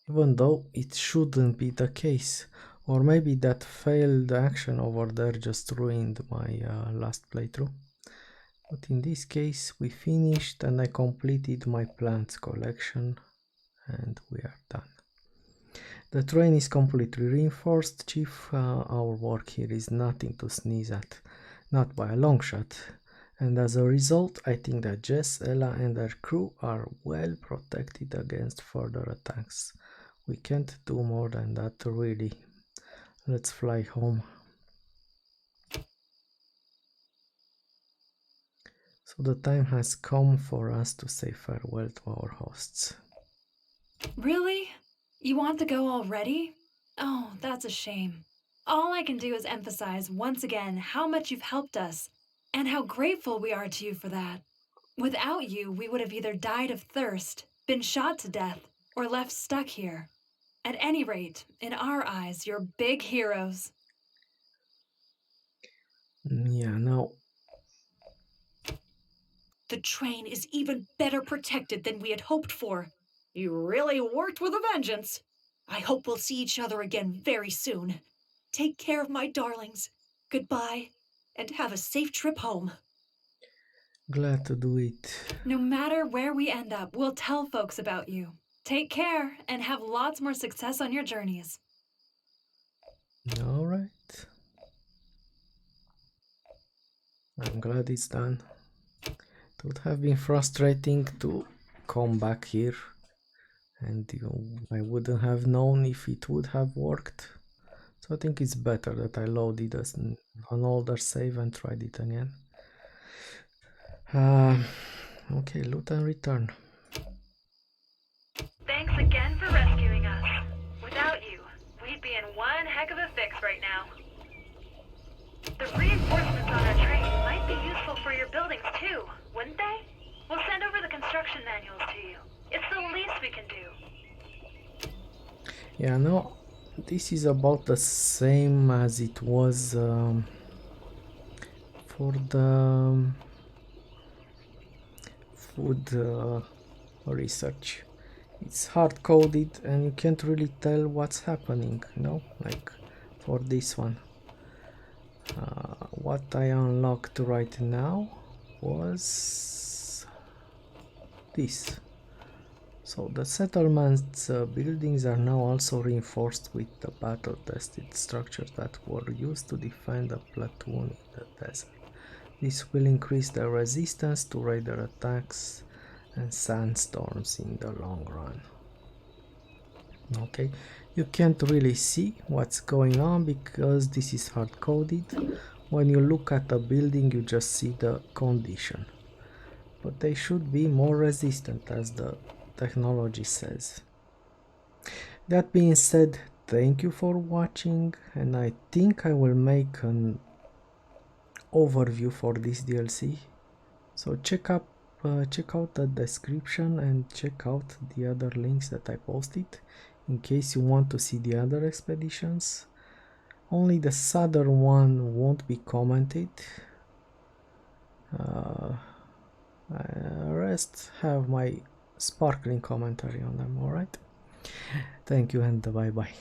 A: even though it shouldn't be the case. Or maybe that failed action over there just ruined my last playthrough. But in this case we finished and I completed my plants collection and we are done. The train is completely reinforced, Chief. Our work here is nothing to sneeze at, not by a long shot. And as a result, I think that Jess, Ella and her crew are well protected against further attacks. We can't do more than that, really. Let's fly home. So the time has come for us to say farewell to our hosts.
D: Really? You want to go already? Oh, that's a shame. All I can do is emphasize once again how much you've helped us and how grateful we are to you for that. Without you, we would have either died of thirst, been shot to death, or left stuck here. At any rate, in our eyes, you're big heroes.
A: Yeah, now
C: The train is even better protected than we had hoped for. You really worked with a vengeance. I hope we'll see each other again very soon. Take care of my darlings. Goodbye, and have a safe trip home.
A: glad to do it.
D: No matter where we end up, we'll tell folks about you. Take care and have lots more success on your journeys.
A: All right. I'm glad it's done. It would have been frustrating to come back here, and I wouldn't have known if it would have worked. So I think it's better that I loaded an older save and tried it again. Okay, loot and return.
B: Thanks again for rescuing us. Without you, we'd be in one heck of a fix right now. The reinforcements on our train might be useful for your buildings too, wouldn't they? We'll send over the construction manuals to you. It's the least we can do.
A: Yeah, no, this is about the same as it was for the food research. It's hard coded and you can't really tell what's happening, like for this one. What I unlocked right now was this. So the settlement's buildings are now also reinforced with the battle-tested structures that were used to defend a platoon in the desert. This will increase their resistance to raider attacks and sandstorms in the long run. Okay, you can't really see what's going on because this is hard-coded. When you look at a building, you just see the condition. But they should be more resistant, as the technology says. That being said, thank you for watching, and I think I will make an overview for this DLC. So check out the description and check out the other links that I posted in case you want to see the other expeditions. Only the southern one won't be commented. Rest have my sparkling commentary on them. Alright, thank you and bye bye.